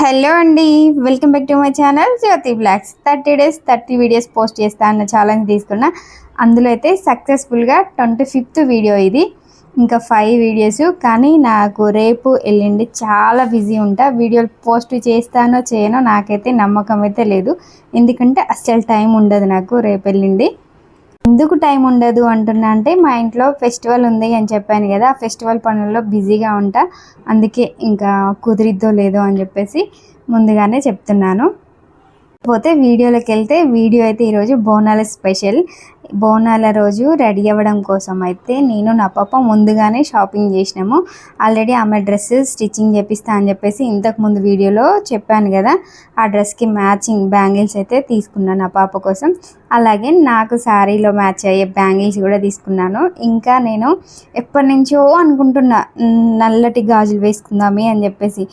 Hello అండి, welcome back to my channel Jyothi Blogs. 30 days 30 videos post చేస్తా అన్న challenge తీసుకున్నా. అందులో అయితే సక్సెస్ఫుల్గా 25th వీడియో ఇది. ఇంకా 5 వీడియోస్, కానీ నాకు రేపు ఎల్లుండి చాలా బిజీ ఉంటా. వీడియోలు పోస్ట్ చేస్తానో చేయనో నాకైతే నమ్మకం అయితే లేదు, ఎందుకంటే అస్సలు టైం ఉండదు నాకు రేపు ఎల్లుండి. ఎందుకు టైం ఉండదు అంటున్నా అంటే, మా ఇంట్లో ఫెస్టివల్ ఉంది అని చెప్పాను కదా, ఆ ఫెస్టివల్ పనుల్లో బిజీగా ఉంటా. అందుకే ఇంకా కుదిరిద్దో లేదో అని చెప్పేసి ముందుగానే చెప్తున్నాను. పోతే వీడియోలోకి వెళ్తే, వీడియో అయితే ఈరోజు బోనాల స్పెషల్. బోనాల రోజు రెడీ అవ్వడం కోసం అయితే నేను నా పాప ముందుగానే షాపింగ్ చేసినాము. ఆల్రెడీ ఆమె డ్రెస్ స్టిచ్చింగ్ చేపిస్తా అని చెప్పేసి ఇంతకుముందు వీడియోలో చెప్పాను కదా, ఆ డ్రెస్కి మ్యాచింగ్ బ్యాంగిల్స్ అయితే తీసుకున్నాను నా పాప కోసం. అలాగే నాకు శారీలో మ్యాచ్ అయ్యే బ్యాంగిల్స్ కూడా తీసుకున్నాను. ఇంకా నేను ఎప్పటి నుంచో అనుకుంటున్నా నల్లటి గాజులు వేసుకుందామే అని చెప్పేసి.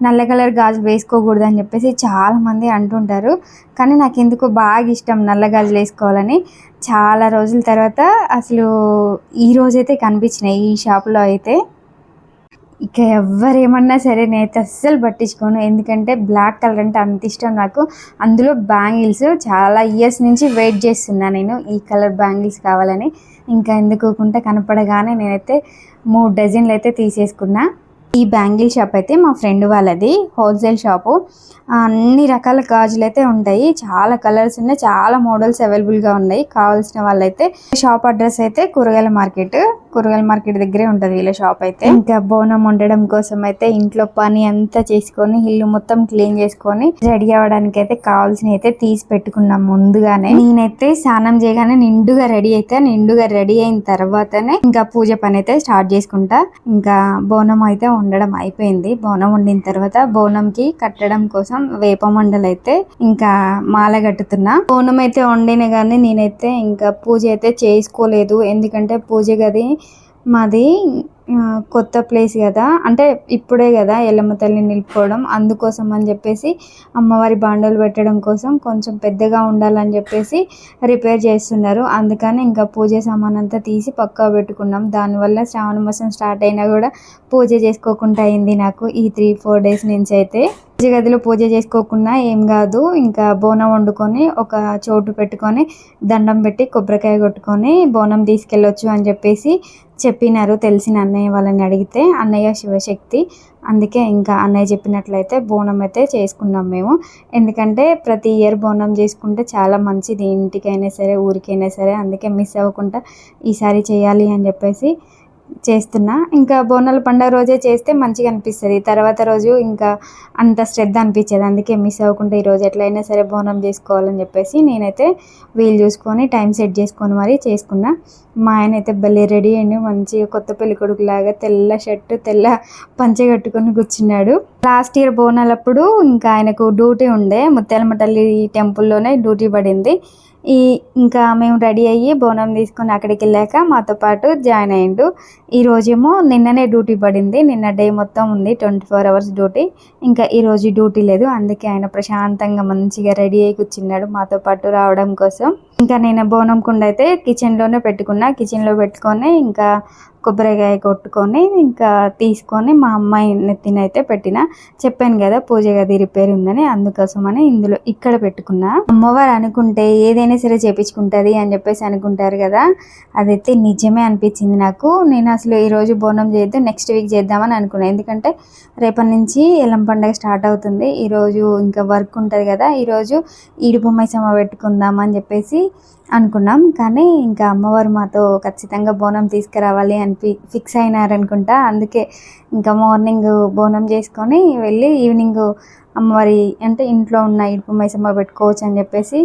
నల్ల కలర్ గాజులు వేసుకోకూడదు అని చెప్పేసి చాలామంది అంటుంటారు, కానీ నాకు ఎందుకో బాగా ఇష్టం నల్ల గాజులు వేసుకోవాలని. చాలా రోజుల తర్వాత అసలు ఈరోజైతే కనిపించినాయి ఈ షాప్లో అయితే. ఇక ఎవరేమన్నా సరే నేనైతే అస్సలు పట్టించుకోను, ఎందుకంటే బ్లాక్ కలర్ అంటే అంత ఇష్టం నాకు. అందులో బ్యాంగిల్స్ చాలా ఇయర్స్ నుంచి వెయిట్ చేస్తున్నా నేను, ఈ కలర్ బ్యాంగిల్స్ కావాలని. ఇంకా ఎందుకోకుండా కనపడగానే నేనైతే 3 డజన్లు అయితే తీసేసుకున్నా. ఈ బ్యాంగిల్ షాప్ అయితే మా ఫ్రెండ్ వాళ్ళది, హోల్సేల్ షాపు. అన్ని రకాల గాజులు అయితే ఉంటాయి, చాలా కలర్స్ ఉన్నాయి, చాలా మోడల్స్ అవైలబుల్గా ఉన్నాయి. కావాల్సిన వాళ్ళైతే షాప్ అడ్రస్ అయితే కూరగాయల మార్కెట్ దగ్గరే ఉంటుంది వీళ్ళ షాప్ అయితే. ఇంకా బోనం వండడం కోసం అయితే ఇంట్లో పని అంతా చేసుకొని, ఇల్లు మొత్తం క్లీన్ చేసుకొని రెడీ అవ్వడానికి అయితే కావాల్సిన అయితే తీసి పెట్టుకున్నాం ముందుగానే. నేనైతే స్నానం చేయగానే నిండుగా రెడీ అయిన తర్వాతనే ఇంకా పూజ పని అయితే స్టార్ట్ చేసుకుంటా. ఇంకా బోనం అయితే వండడం అయిపోయింది. బోనం వండిన తర్వాత బోనంకి కట్టడం కోసం వేప మండలు అయితే ఇంకా మాల కట్టుతున్నా. బోనం అయితే వండిన కానీ నేనైతే ఇంకా పూజ అయితే చేసుకోలేదు, ఎందుకంటే పూజ గది మాది కొత్త ప్లేస్ కదా, అంటే ఇప్పుడే కదా ఎల్లమ్మ తల్లిని నిలుపుకోవడం, అందుకోసం అని చెప్పేసి అమ్మవారి బాండలు పెట్టడం కోసం కొంచెం పెద్దగా ఉండాలని చెప్పేసి రిపేర్ చేస్తున్నారు. అందుకని ఇంకా పూజ సామాన్ అంతా తీసి పక్కా పెట్టుకున్నాం. దానివల్ల శ్రావణ మాసం స్టార్ట్ అయినా కూడా పూజ చేసుకోకుండా అయింది నాకు ఈ 3-4 డేస్ నుంచి అయితే. పూజ గదిలో పూజ చేసుకోకుండా ఏం కాదు, ఇంకా బోనం వండుకొని ఒక చోటు పెట్టుకొని దండం పెట్టి కొబ్బరికాయ కొట్టుకొని బోనం తీసుకెళ్ళొచ్చు అని చెప్పేసి చెప్పినారు తెలిసిన అన్నయ్య వాళ్ళని అడిగితే. అన్నయ్య శివశక్తి, అందుకే ఇంకా అన్నయ్య చెప్పినట్లయితే బోనం అయితే చేసుకున్నాం మేము. ఎందుకంటే ప్రతి ఇయర్ బోనం చేసుకుంటే చాలా మంచిది, ఇంటికైనా సరే ఊరికైనా సరే. అందుకే మిస్ అవ్వకుండా ఈసారి చేయాలి అని చెప్పేసి చేస్తున్నా. ఇంకా బోనాల పండుగ రోజే చేస్తే మంచిగా అనిపిస్తుంది, తర్వాత రోజు ఇంకా అంత శ్రద్ధ అనిపించేది. అందుకే మిస్ అవ్వకుండా ఈరోజు ఎట్లయినా సరే బోనం చేసుకోవాలని చెప్పేసి నేనైతే వీలు చూసుకొని టైం సెట్ చేసుకొని మరీ చేసుకున్నా. మా ఆయన అయితే భలే రెడీ అయ్యి మంచిగా కొత్త పెళ్లి కొడుకులాగా తెల్ల షర్టు తెల్ల పంచె కట్టుకొని కూర్చున్నాడు. లాస్ట్ ఇయర్ బోనాలప్పుడు ఇంకా ఆయనకు డ్యూటీ ఉండే, ముత్యాలమ్మ తల్లి టెంపుల్లోనే డ్యూటీ పడింది. ఇంకా మేము రెడీ అయ్యి బోనం తీసుకొని అక్కడికి వెళ్ళాక మాతో పాటు జాయిన్ అయ్యిండు. ఈరోజేమో నిన్ననే డ్యూటీ పడింది, నిన్న డే మొత్తం ఉంది 24 అవర్స్ డ్యూటీ. ఇంకా ఈరోజు డ్యూటీ లేదు, అందుకే ఆయన ప్రశాంతంగా మంచిగా రెడీ అయ్యి కూర్చున్నాడు మాతో పాటు రావడం కోసం. ఇంకా నేను బోనం కుండ అయితే కిచెన్లోనే కిచెన్లో పెట్టుకొని ఇంకా కొబ్బరికాయ కొట్టుకొని ఇంకా తీసుకొని మా అమ్మాయి నెత్తినైతే పెట్టిన. చెప్పాను కదా పూజ గది రిపేర్ ఉందని, అందుకోసమని ఇక్కడ పెట్టుకున్నా. అమ్మవారు అనుకుంటే ఏదైనా సరే చేపించుకుంటుంది అని చెప్పేసి అనుకుంటారు కదా, అదైతే నిజమే అనిపించింది నాకు. నేను అసలు ఈరోజు బోనం చేయొద్దు, నెక్స్ట్ వీక్ చేద్దామని అనుకున్నాను, ఎందుకంటే రేపటి నుంచి ఎల్లం పండుగ స్టార్ట్ అవుతుంది. ఈరోజు ఇంకా వర్క్ ఉంటుంది కదా, ఈరోజు ఈడుపు మైసమ్మ పెట్టుకుందామని చెప్పేసి అనుకున్నాం. కానీ ఇంకా అమ్మవారు మాతో ఖచ్చితంగా బోనం తీసుకురావాలి అని ఫిక్స్ అయినారనుకుంటా. అందుకే ఇంకా మార్నింగ్ బోనం చేసుకొని వెళ్ళి ఈవినింగ్ అమ్మవారి అంటే ఇంట్లో ఉన్న ఇడుపు మైసమ్మ పెట్టుకోవచ్చు అని చెప్పేసి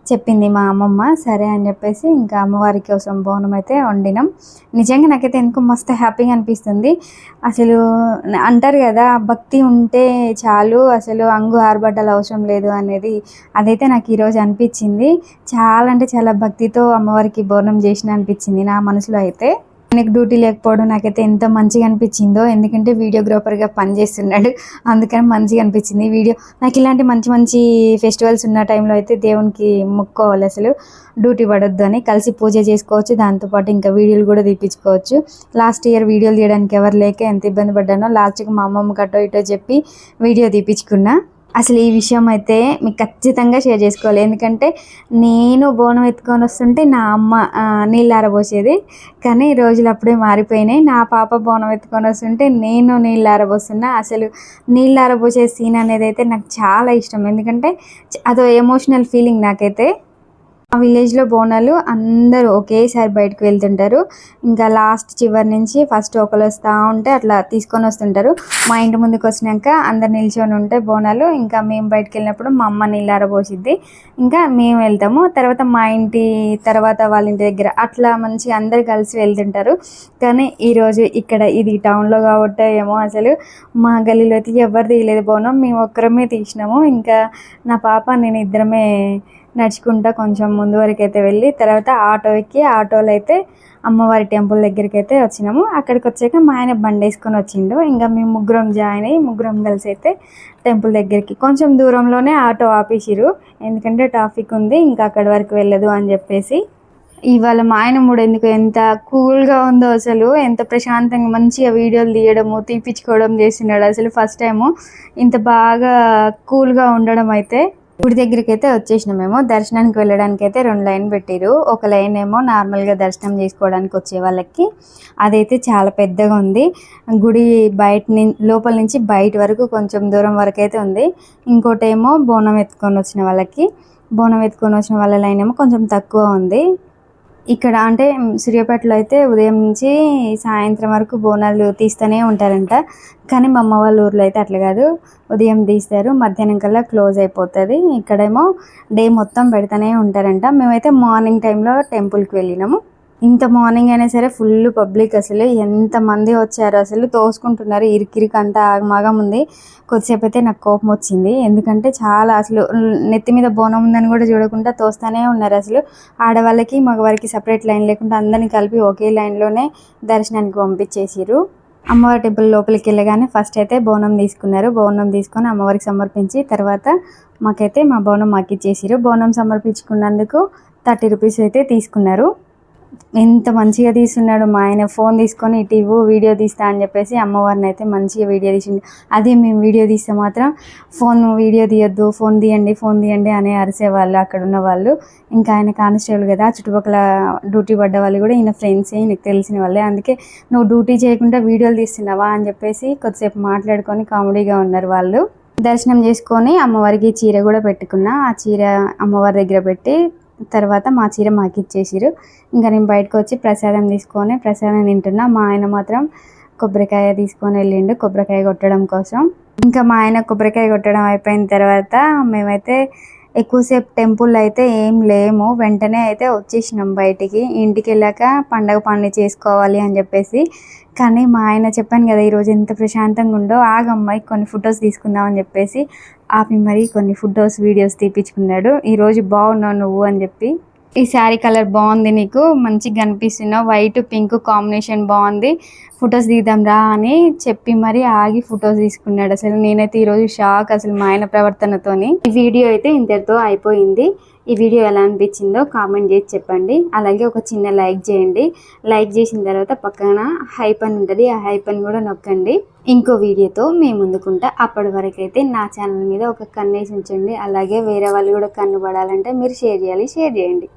చెప్పింది మా అమ్మమ్మ. సరే అని చెప్పేసి ఇంకా అమ్మవారి కోసం బోనం అయితే వండినాం. నిజంగా నాకైతే ఎందుకు మస్తు హ్యాపీగా అనిపిస్తుంది. అసలు అంటారు కదా భక్తి ఉంటే చాలు, అసలు అంగు ఆర్భటాలు అవసరం లేదు అనేది, అదైతే నాకు ఈరోజు అనిపించింది. చాలా అంటే చాలా భక్తితో అమ్మవారికి బోనం చేసిన అనిపించింది నా మనసులో అయితే. ఆయనకు డ్యూటీ లేకపోవడం నాకైతే ఎంత మంచిగా అనిపించిందో, ఎందుకంటే వీడియోగ్రాఫర్గా పనిచేస్తున్నాడు, అందుకని మంచిగా అనిపించింది వీడియో. నాకు ఇలాంటి మంచి మంచి ఫెస్టివల్స్ ఉన్న టైంలో అయితే దేవునికి మొక్కోవాలి, అసలు డ్యూటీ పడొద్దు అని. కలిసి పూజ చేసుకోవచ్చు, దాంతోపాటు ఇంకా వీడియోలు కూడా తీపించుకోవచ్చు. లాస్ట్ ఇయర్ వీడియోలు తీయడానికి ఎవరు లేక ఎంత ఇబ్బంది పడ్డానో, లాస్ట్కి మా అమ్మమ్మ కట్టో ఇటో చెప్పి వీడియో తీపించుకున్నా. అసలు ఈ విషయం అయితే మీకు ఖచ్చితంగా షేర్ చేసుకోవాలి, ఎందుకంటే నేను బోనం ఎత్తుకొని వస్తుంటే నా అమ్మ నీళ్ళు ఆరబోసేది, కానీ రోజులు అప్పుడే మారిపోయినాయి. నా పాప బోనం ఎత్తుకొని వస్తుంటే నేను నీళ్ళు ఆరబోస్తున్నా. అసలు నీళ్ళు ఆరబోసే సీన్ అనేది అయితే నాకు చాలా ఇష్టం, ఎందుకంటే అదో ఎమోషనల్ ఫీలింగ్ నాకైతే. ఆ విలేజ్లో బోనాలు అందరూ ఒకేసారి బయటకు వెళ్తుంటారు. ఇంకా లాస్ట్ చివరి నుంచి ఫస్ట్ ఒకరు వస్తూ ఉంటే అట్లా తీసుకొని వస్తుంటారు. మా ఇంటి ముందుకు వచ్చినాక అందరు నిల్చొని ఉంటే బోనాలు, ఇంకా మేము బయటకు వెళ్ళినప్పుడు మా అమ్మ నీళ్ళు ఆరబోసిద్ది, ఇంకా మేము వెళ్తాము. తర్వాత మా ఇంటి తర్వాత వాళ్ళ ఇంటి దగ్గర అట్లా మంచిగా అందరు కలిసి వెళ్తుంటారు. కానీ ఈరోజు ఇక్కడ ఇది టౌన్లో కాబట్టి ఏమో అసలు మా గల్లీలో అయితే ఎవరు తీయలేదు బోనం, మేము ఒక్కరమే తీసినాము. ఇంకా నా పాప నేను ఇద్దరమే నడుచుకుంటా కొంచెం ముందు వరకు అయితే వెళ్ళి తర్వాత ఆటో ఎక్కి ఆటోలో అయితే అమ్మవారి టెంపుల్ దగ్గరికి అయితే వచ్చినాము. అక్కడికి వచ్చాక మా ఆయన బండి వేసుకొని వచ్చిండు, ఇంకా మేము ముగ్గురం జాయిన్ అయ్యి ముగ్గురం కలిసి అయితే టెంపుల్ దగ్గరికి కొంచెం దూరంలోనే ఆటో ఆపేసిరు, ఎందుకంటే ట్రాఫిక్ ఉంది ఇంకా అక్కడి వరకు వెళ్ళదు అని చెప్పేసి. ఇవాళ మా ఆయన మూడు ఎందుకు ఎంత కూల్గా ఉందో, అసలు ఎంత ప్రశాంతంగా మంచిగా వీడియోలు తీయడము తీపించుకోవడం చేస్తున్నాడు. అసలు ఫస్ట్ టైము ఇంత బాగా కూల్గా ఉండడం. అయితే గుడి దగ్గరికి అయితే వచ్చేసినాం. మేము దర్శనానికి వెళ్ళడానికి అయితే 2 లైన్ పెట్టారు. ఒక లైన్ ఏమో నార్మల్గా దర్శనం చేసుకోవడానికి వచ్చే వాళ్ళకి, అదైతే చాలా పెద్దగా ఉంది. గుడి లోపల నుంచి బయట వరకు కొంచెం దూరం వరకు అయితే ఉంది. ఇంకోటి ఏమో బోనం ఎత్తుకొని వచ్చిన వాళ్ళకి, బోనం ఎత్తుకొని వచ్చిన వాళ్ళ లైన్ ఏమో కొంచెం తక్కువ ఉంది. ఇక్కడ అంటే సూర్యాపేటలో అయితే ఉదయం నుంచి సాయంత్రం వరకు బోనాలు తీస్తూనే ఉంటారంట, కానీ మా అమ్మ వాళ్ళ ఊర్లో అయితే అట్లా కాదు, ఉదయం తీస్తారు మధ్యాహ్నం కల్లా క్లోజ్ అయిపోతుంది. ఇక్కడేమో డే మొత్తం పెడతానే ఉంటారంట. మేమైతే మార్నింగ్ టైంలో టెంపుల్కి వెళ్ళినాము. ఇంత మార్నింగ్ అయినా సరే ఫుల్ పబ్లిక్, అసలు ఎంతమంది వచ్చారు, అసలు తోసుకుంటున్నారు, ఇరికిరికి అంతా ఆగమాగం ఉంది. కొద్దిసేపు అయితే నాకు కోపం వచ్చింది, ఎందుకంటే చాలా అసలు నెత్తి మీద బోనం ఉందని కూడా చూడకుండా తోస్తూనే ఉన్నారు. అసలు ఆడవాళ్ళకి మగవారికి సపరేట్ లైన్ లేకుండా అందరినీ కలిపి ఒకే లైన్లోనే దర్శనానికి పంపించేసారు. అమ్మవారి టెంపుల్ లోపలికి వెళ్ళగానే ఫస్ట్ అయితే బోనం తీసుకున్నారు. బోనం తీసుకొని అమ్మవారికి సమర్పించి తర్వాత మాకైతే మా బోనం మాకు ఇచ్చేసారు. బోనం సమర్పించుకున్నందుకు 30 రూపీస్ అయితే తీసుకున్నారు. ఎంత మంచిగా తీస్తున్నాడు మా ఆయన, ఫోన్ తీసుకొని ఇటు ఇవ్వు వీడియో తీస్తా అని చెప్పేసి అమ్మవారిని అయితే మంచిగా వీడియో తీసిండు. అదే మేము వీడియో తీస్తే మాత్రం వీడియో తీయొద్దు, ఫోన్ తీయండి అని అరిసేవాళ్ళు అక్కడ ఉన్న వాళ్ళు. ఇంకా ఆయన కానిస్టేబుల్ కదా, చుట్టుపక్కల డ్యూటీ పడ్డ వాళ్ళు కూడా ఈయన ఫ్రెండ్సే, ఈయనకు తెలిసిన వాళ్ళే. అందుకే నువ్వు డ్యూటీ చేయకుండా వీడియోలు తీస్తున్నావా అని చెప్పేసి కొద్దిసేపు మాట్లాడుకొని కామెడీగా ఉన్నారు వాళ్ళు. దర్శనం చేసుకొని అమ్మవారికి చీర కూడా పెట్టుకున్నా. ఆ చీర అమ్మవారి దగ్గర పెట్టి తర్వాత మా చీర మాకు ఇచ్చేసిరు. ఇంకా నేను బయటకు వచ్చి ప్రసాదం తీసుకొని ప్రసాదం తింటున్నా. మా ఆయన మాత్రం కొబ్బరికాయ తీసుకొని వెళ్ళిండు కొబ్బరికాయ కొట్టడం కోసం. ఇంకా మా ఆయన కొబ్బరికాయ కొట్టడం అయిపోయిన తర్వాత మేమైతే ఎక్కువసేపు టెంపుల్ అయితే ఏం లేము, వెంటనే అయితే వచ్చేసినాం బయటికి. ఇంటికి వెళ్ళాక పండగ పనులు చేసుకోవాలి అని చెప్పేసి. కానీ మా ఆయన చెప్పాను కదా ఈరోజు ఎంత ప్రశాంతంగా ఉందో, ఆగమ్మాయి కొన్ని ఫొటోస్ తీసుకుందాం అని చెప్పేసి ఆపి మరి కొన్ని ఫొటోస్ వీడియోస్ తీపించుకున్నాడు. ఈరోజు బాగున్నావు నువ్వు అని చెప్పి. ఈ శారీ కలర్ బాగుంది, నీకు మంచిగా కనిపిస్తున్నావు, వైట్ పింక్ కాంబినేషన్ బాగుంది, ఫొటోస్ తీద్దాం రా అని చెప్పి మరి ఆగి ఫొటోస్ తీసుకున్నాడు. అసలు నేనైతే ఈరోజు షాక్ అసలు మా ఆయన ప్రవర్తనతోని. ఈ వీడియో అయితే ఇంతటితో అయిపోయింది. ఈ వీడియో ఎలా అనిపించిందో కామెంట్ చేసి చెప్పండి. అలాగే ఒక చిన్న లైక్ చేయండి. లైక్ చేసిన తర్వాత పక్కన హైప్ అని ఉంటుంది, ఆ హైప్ అని కూడా నొక్కండి. ఇంకో వీడియోతో మేము ముందుకుంటా. అప్పటి వరకు అయితే నా ఛానల్ మీద ఒక కన్నేసి ఉంచండి. అలాగే వేరే వాళ్ళు కూడా కన్ను పడాలంటే మీరు షేర్ చేయాలి, షేర్ చేయండి.